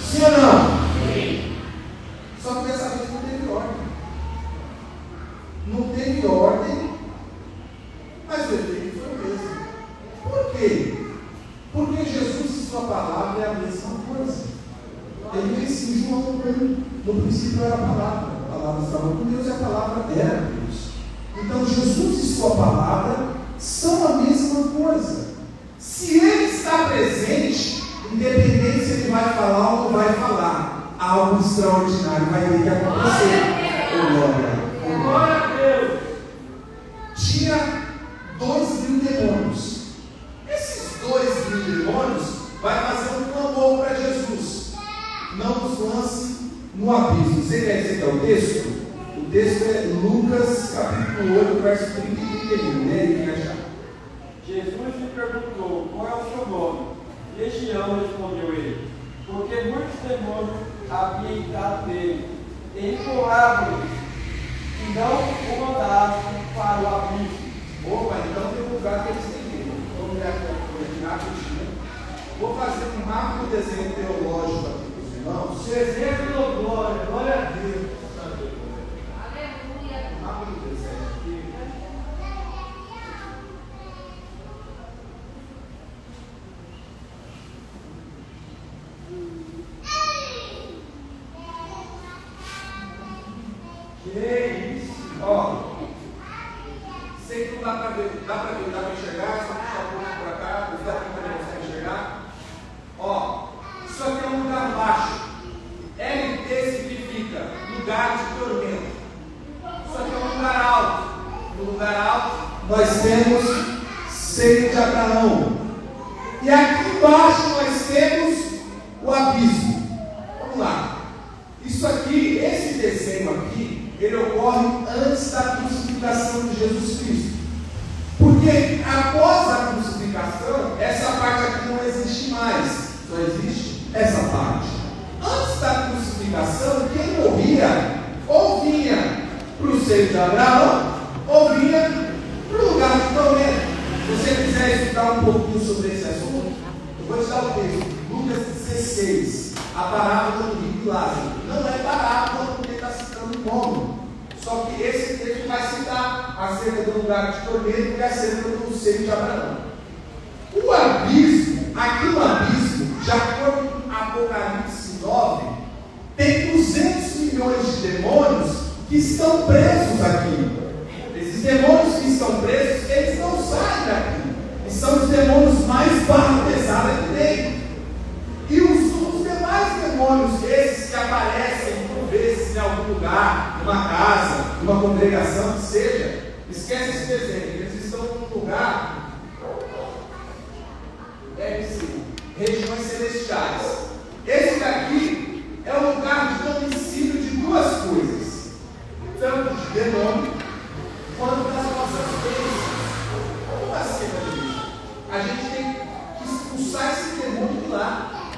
Sim ou não? Sim. Só que dessa vez não teve ordem. Não teve ordem, mas o efeito foi o mesmo. Por quê? Porque Jesus e sua palavra é a mesma coisa. Ele disse em João 1, no princípio era a palavra estava com Deus e a palavra era Deus. Então Jesus e sua palavra são a mesma coisa. Se ele está presente, independente se ele vai falar ou não vai falar, algo extraordinário vai ter que acontecer. Glória a Deus! Tinha 2.000 demônios. Esses 2.000 demônios vai fazer um clamor para Jesus: não nos lance no abismo. Você quer dizer que é o texto? O texto é Lucas capítulo 8, verso 30 e 31. Né? Quem achar? Jesus lhe perguntou: qual é o seu nome? Legião, respondeu ele, porque muitos demônios haviam entrado nele. Ele implorava-lhes que não o mandassem para o abismo. Opa, então tem um lugar que eles têm medo. Vamos ver aqui rapidinho. Vou fazer um rápido desenho teológico aqui para os irmãos. Desejo glória, glória a Deus. Aleluia. Rápido desenho aqui. Que isso? Ó, sei que não dá para ver, dá para enxergar, só puxar um pouco para cá, os daqui também conseguem enxergar. Ó, isso aqui é um lugar baixo. LT significa lugar de tormento. Isso aqui é um lugar alto. No lugar alto, nós temos seio de Abraão. E aqui embaixo nós temos o abismo. Vamos lá. Isso aqui, esse desenho aqui, ele ocorre antes da crucificação de Jesus Cristo. Porque após a crucificação, essa parte aqui não existe mais. Só existe essa parte. Antes da crucificação, quem morria ou vinha para o seio de Abraão, ou vinha para o lugar de tormento. Se você quiser estudar um pouquinho sobre esse assunto, eu vou te dar o texto. Lucas 16, a parábola do rico e Lázaro. Não é parábola porque está citando o nome. Só que esse texto vai citar acerca do lugar de tormento e acerca do seio de Abraão. abismo, aqui no abismo, de acordo com Apocalipse 9, tem 200 milhões de demônios que estão presos aqui. Esses demônios que estão presos, eles não saem daqui. E são os demônios mais barra pesada que tem. E os demais demônios, esses que aparecem por vezes em algum lugar, numa casa, numa congregação, que seja, esquece esse desenho, eles estão num lugar, deve ser, regiões celestiais. Esse daqui é o lugar de domicílio de duas coisas, tanto de demônio, quanto das nossas bênçãos. Como assim, meu Deus? A gente tem que expulsar esse demônio de lá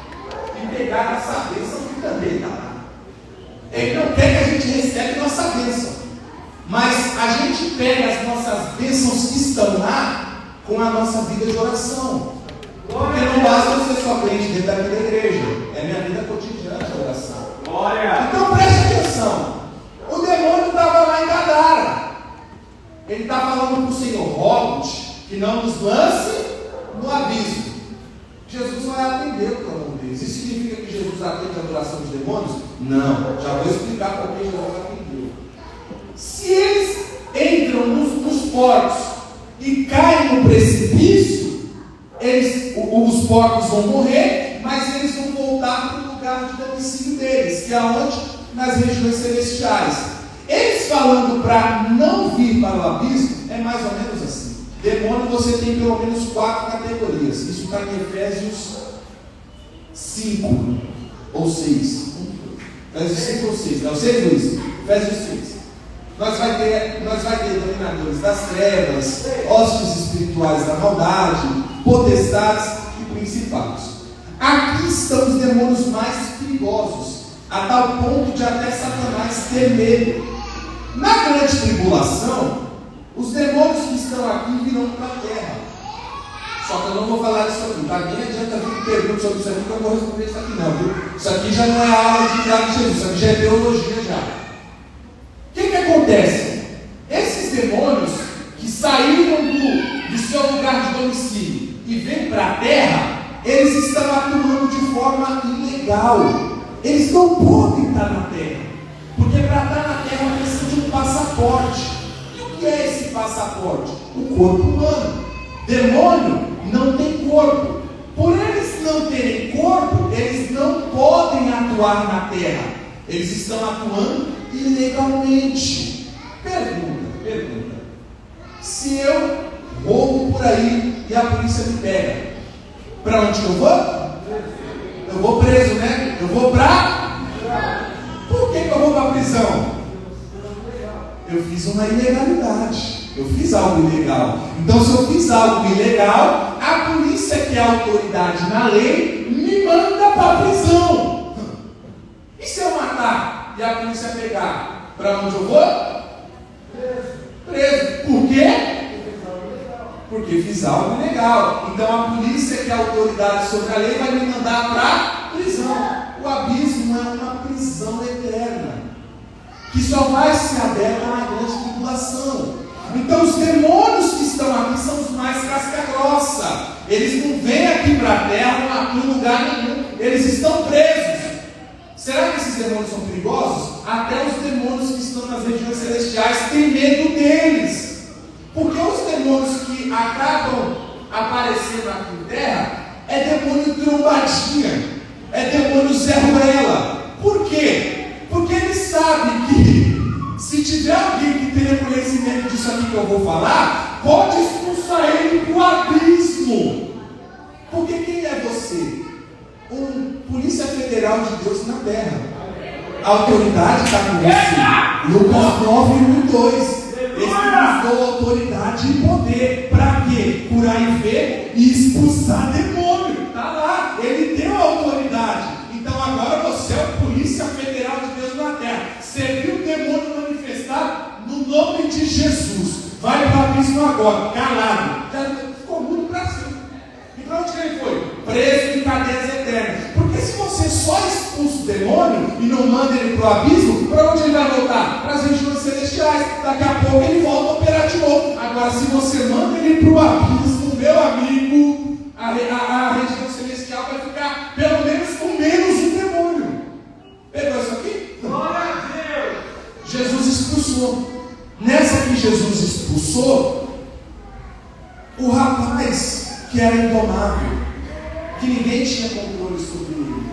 e pegar essa bênção que também está lá. Ele não quer que a gente receba nossa bênção, mas a gente pega as nossas bênçãos que estão lá com a nossa vida de oração. Porque não basta eu ser só crente dentro daqui da igreja, é minha vida cotidiana de oração. Glória! Então preste atenção. O demônio estava lá em Gadara. Ele está falando para o Senhor: rogo-te que não nos lance no abismo. Jesus vai atender o clamor deles. Isso significa que Jesus atende a adoração dos demônios? Não. Já vou explicar por que Jesus atendeu. Se eles entram nos porcos e caem no precipício, os porcos vão morrer, mas eles vão voltar para o lugar de domicílio deles, que é onde? Nas regiões celestiais. Eles falando para não vir para o abismo, é mais ou menos assim. Demônio, você tem pelo menos 4 categorias. Isso está em Efésios 5 ou 6. Efésios 5 ou 6. Não, 6, Luiz. Efésios 6. Nós vai ter dominadores das trevas, hostes espirituais da maldade, potestades e principados. Aqui estão os demônios mais perigosos, a tal ponto de até Satanás ter medo. Na grande tribulação, os demônios que estão aqui virão para a terra. Só que eu não vou falar isso aqui, tá? Nem adianta vir me perguntar sobre isso aqui, que eu vou responder isso aqui não, viu? Isso aqui já não é a aula de milagre de Jesus, isso aqui já é teologia já. O que acontece? Esses demônios que saíram do seu lugar de domicílio e vêm para a terra, eles estão atuando de forma ilegal. Eles não podem estar na terra, porque para estar na terra é uma questão de um passaporte. E o que é esse passaporte? O corpo humano. Demônio não tem corpo. Por eles não terem corpo, eles não podem atuar na terra. Eles estão atuando ilegalmente. Pergunta. Se eu roubo por aí e a polícia me pega, para onde eu vou? Eu vou preso, né? Eu vou para... Por que eu vou para a prisão? Eu fiz uma ilegalidade. Eu fiz algo ilegal. Então, se eu fiz algo ilegal, a polícia, que é a autoridade na lei, me manda para a prisão. E se eu matar e a polícia pegar, para onde eu vou? Preso. Por quê? Porque fiz algo ilegal. Então a polícia, que é a autoridade sobre a lei, vai me mandar para a prisão. O abismo é uma prisão eterna, que só vai ser aberta na grande tribulação. Então os demônios que estão aqui são os mais casca-grossa. Eles não vêm aqui para a terra, não atuam em lugar nenhum. Eles estão presos. Será que esses demônios são perigosos? Até os demônios que estão nas regiões celestiais têm medo deles. Porque os demônios que acabam aparecendo aqui em terra é demônio trombadinha, é demônio Zé Ruela. Por quê? Porque eles sabem que se tiver alguém que tenha conhecimento disso aqui que eu vou falar, pode expulsar ele para o abismo. Porque quem é você? Um Polícia Federal de Deus na terra. A autoridade está com você. Lucas 9, 1 e 2. Ele nos deu autoridade e poder. Para quê? Curar enfermo e expulsar demônio. Está lá. Ele deu autoridade. Então agora você é o Polícia Federal de Deus na terra. Você viu o demônio manifestar no nome de Jesus. Vai para o abismo agora. Calado. Já ficou muito para cima. E para onde que ele foi? Preso em cadeias eternas. Porque se você só expulsa o demônio e não manda ele para o abismo, para onde ele vai voltar? Para as regiões celestiais. Daqui a pouco ele volta a operar de novo. Agora, se você manda ele para o abismo, meu amigo, a Jesus expulsou. Nessa que Jesus expulsou, o rapaz que era indomável, que ninguém tinha controle sobre ele,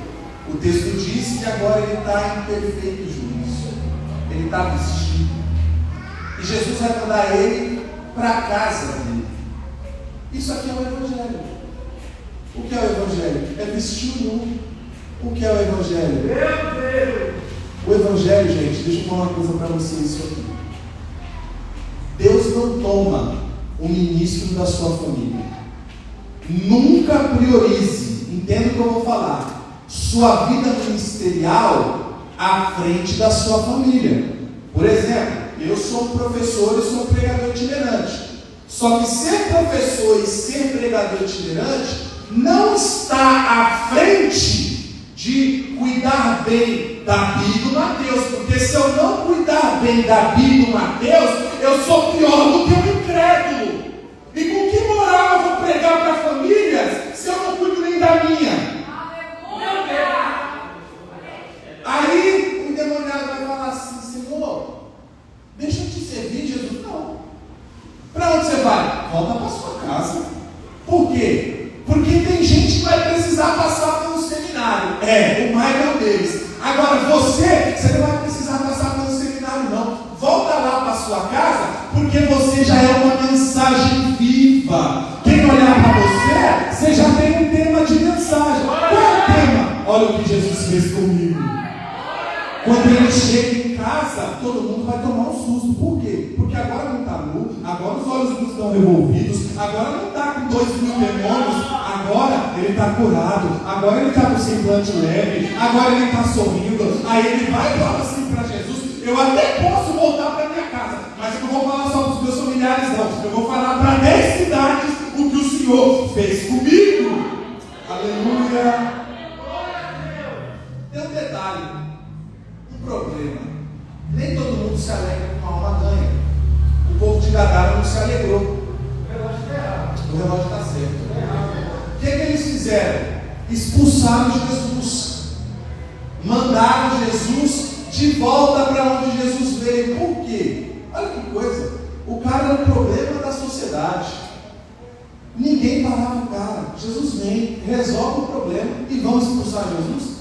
o texto diz que agora ele está em perfeito juízo, ele está vestido, e Jesus vai mandar ele para a casa dele. Isso aqui é o Evangelho. O que é o Evangelho? É vestir nu. O que é o Evangelho? Meu Deus! O Evangelho, gente, deixa eu falar uma coisa para vocês isso aqui. Deus não toma o ministro da sua família. Nunca priorize, entenda o que eu vou falar, sua vida ministerial à frente da sua família. Por exemplo, eu sou um professor e sou um pregador itinerante. Só que ser professor e ser pregador itinerante não está à frente de cuidar bem da Bíblia e do Mateus, porque se eu não cuidar bem da Bíblia e do Mateus, eu sou pior do que um incrédulo. E com que moral eu vou pregar para famílias se eu não cuido nem da minha? Aí o endemoniado vai falar assim: Senhor, deixa eu te servir, Jesus. Não. Para onde você vai? Volta para sua casa. Por quê? Porque tem gente que vai precisar passar pelo seminário. O Mike é um deles. Agora você não vai precisar passar pelo seminário, não. Volta lá para sua casa, porque você já é uma mensagem viva. Quem olhar para você já tem um tema de mensagem. Qual é o tema? Olha o que Jesus fez comigo. Quando ele chega em casa, todo mundo vai tomar um susto. Por quê? Porque agora não está nu, agora os olhos não estão revolvidos, agora não está com 2.000 demônios, agora ele está curado, agora ele está com semblante leve, agora ele está sorrindo. Aí ele vai e fala assim para Jesus: eu até posso voltar para minha casa, mas eu não vou falar só para os meus familiares, não. Eu vou falar para 10 cidades o que o Senhor fez comigo. Aleluia. Tem um detalhe, um problema. Nem todo mundo se alegra com uma alma ganha. O povo de Gadara não se alegrou. O relógio está certo. O que eles fizeram? Expulsaram Jesus. Mandaram Jesus de volta para onde Jesus veio. Por quê? Olha que coisa. O cara era um problema da sociedade. Ninguém parava o cara. Jesus vem, resolve o problema e vamos expulsar Jesus?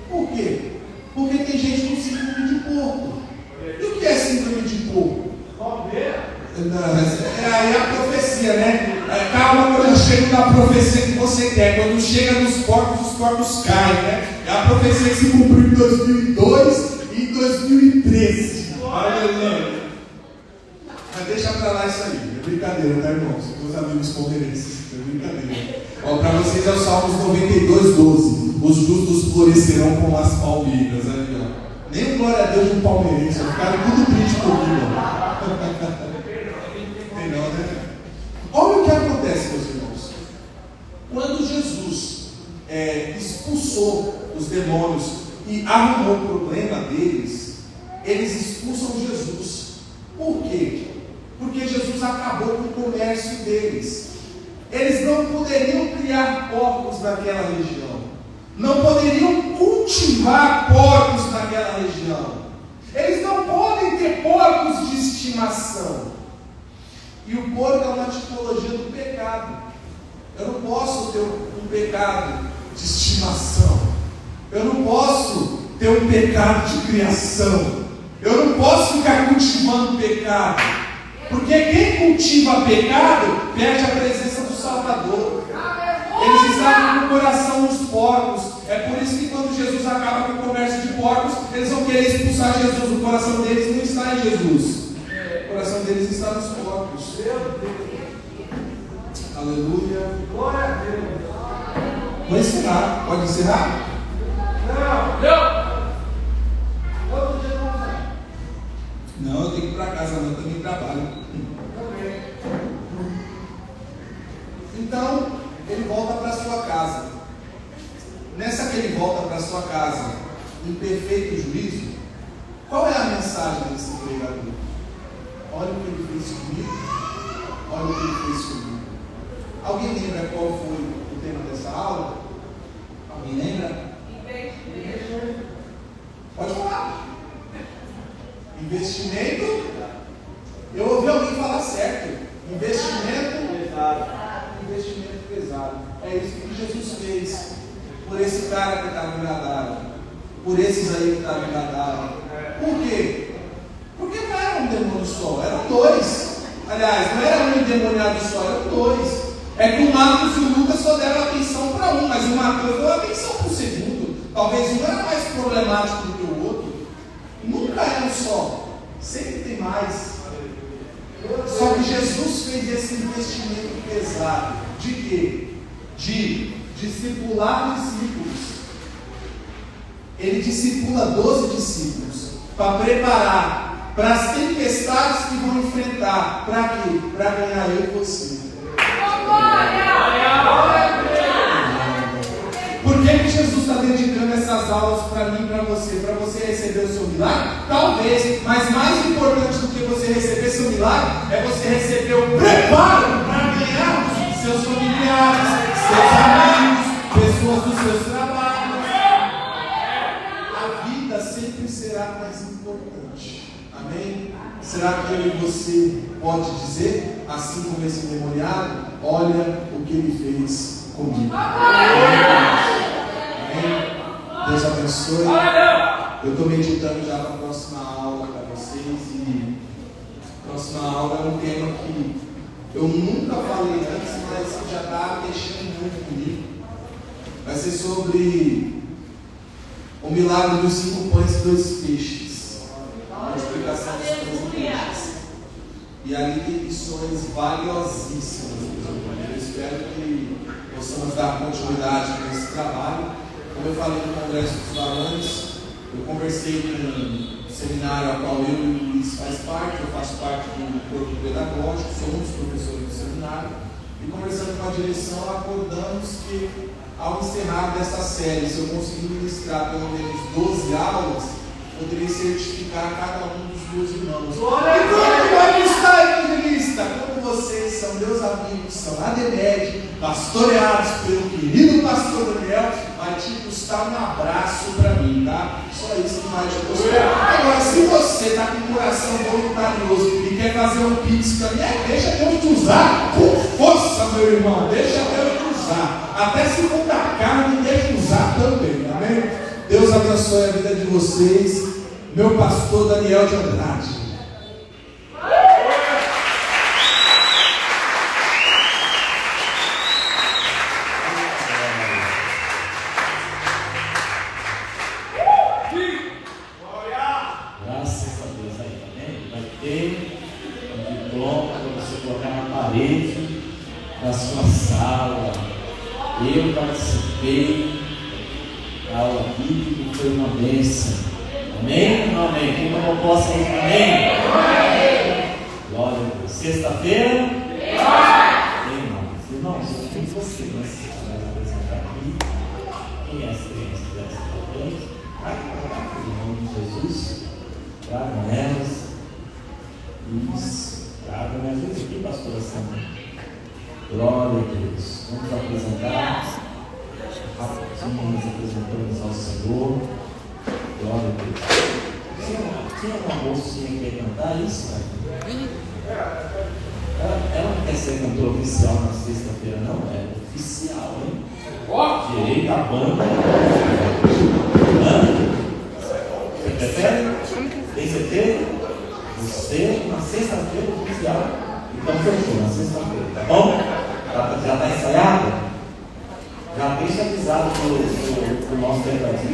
Por quê? Porque tem gente com síndrome de porco. E o que é síndrome de porco? É a profecia, né? Calma quando eu chego na profecia que você quer. Quando chega nos porcos, os porcos caem, né? É a profecia que se cumpriu em 2002 e em 2013. Aleluia. Mas deixa pra lá isso aí. É brincadeira, tá, irmãos? Meus amigos palmeirenses. É brincadeira. Para vocês é o Salmos 92:12. Os justos florescerão como as palmeiras. Aí, ó. Nem o glória a Deus de um palmeirense. Ficaram tudo triste comigo. Tem não, né? Olha o que acontece, meus irmãos. Quando Jesus expulsou os demônios e arrumou o problema deles, eles expulsam Jesus. Por quê? Porque Jesus acabou com o comércio deles. Eles não poderiam criar porcos naquela região. Não poderiam cultivar porcos naquela região. Eles não podem ter porcos de estimação. E o porco é uma tipologia do pecado. Eu não posso ter um pecado de estimação. Eu não posso ter um pecado de criação. Eu não posso ficar cultivando pecado. Porque quem cultiva pecado perde a presença do Salvador. Eles estavam com o coração nos porcos. É por isso que quando Jesus acaba com o comércio de porcos, eles vão querer expulsar Jesus. O coração deles não está em Jesus. O coração deles está nos porcos. Aleluia. Glória a Deus. Vou encerrar. Pode encerrar? Não, eu tenho que ir para casa, não, eu também trabalho. Então, ele volta para sua casa. Nessa que ele volta para sua casa, em perfeito juízo, qual é a mensagem desse pregador? Olha o que ele fez comigo. Olha o que ele fez comigo. Alguém lembra qual foi o tema dessa aula? Alguém lembra? Pode falar. Investimento. Eu ouvi alguém falar certo. Investimento Pesado. Investimento pesado. É isso que Jesus fez por esse cara que estava enganado, por esses aí que estavam enganados. Por quê? Porque não era um demônio só, eram dois. Aliás, não era um endemoniado só, eram dois. É que o Marcos e o Lucas só deram atenção para um, mas o Mateus deu atenção para o segundo. Talvez um era mais problemático do que o outro. Nunca é um só, sempre tem mais. Só que Jesus fez esse investimento pesado. De quê? De discipular discípulos. Ele discipula 12 discípulos para preparar para as tempestades que vão enfrentar. Para quê? Para ganhar eu e você. Por que Jesus está dedicando essas aulas para mim e para você receber o seu milagre? Talvez, mas mais importante do que você receber seu milagre é você receber o preparo para ganhar os seus familiares, seus amigos, pessoas dos seus trabalhos. A vida sempre será mais importante. Amém? Será que eu e você pode dizer, assim como esse endemoniado, olha o que ele fez comigo? Amém? Deus abençoe. Eu estou meditando já para a próxima aula para vocês. E a próxima aula é um tema que eu nunca falei antes, mas que já está mexendo muito comigo. Vai ser sobre o milagre dos 5 pães e 2 peixes. A explicação dos pães e peixes. E ali tem lições valiosíssimas. Eu espero que possamos dar continuidade nesse trabalho. Como eu falei no Congresso dos Varões, eu conversei com um seminário ao qual eu e o Luiz faz parte. Eu faço parte do corpo pedagógico, sou um dos professores do seminário. E conversando com a direção, acordamos que ao encerrar dessa série, se eu conseguir ministrar pelo menos 12 aulas, poderia certificar cada um dos 12 irmãos. E como vai estar, evangelista? Como vocês são meus amigos, são ADMED, pastoreados pelo querido pastor Daniel, vai te custar um abraço para mim, tá? Só isso que vai te custar. Agora, se você está com o coração voluntarioso e quer fazer um pix para mim, deixa Deus te usar com força, meu irmão, deixa Deus te usar. Até se for da carne, deixa usar também, amém? Deus abençoe a vida de vocês. Meu pastor Daniel de Andrade. Graças a Deus aí, amém? Vai ter um diploma para você colocar na parede da sua sala. Eu participei da aula bíblica e foi uma bênção. Amém? Não, amém? Quem não possa ir, amém? Amém. Glória a Deus. Sexta-feira? Irmãos, eu tenho você, mas vai apresentar aqui. Quem é essa criança dessa talvez? Em nome de Jesus, tragam elas. Isso, tragam elas aqui, pastora Sandra. Glória a Deus. Vamos apresentar. Rapidinho, nós apresentamos ao Senhor. Glória a Deus. Tinha uma mocinha que quer cantar isso, cara? Ela não quer ser cantora oficial na sexta-feira, não. É oficial, hein? Direito à banda. Você prefere? Tem certeza? Você na sexta-feira oficial. Então fechou, na sexta-feira, tá bom? Já está ensaiado? Já deixa avisado para o nosso recadinho.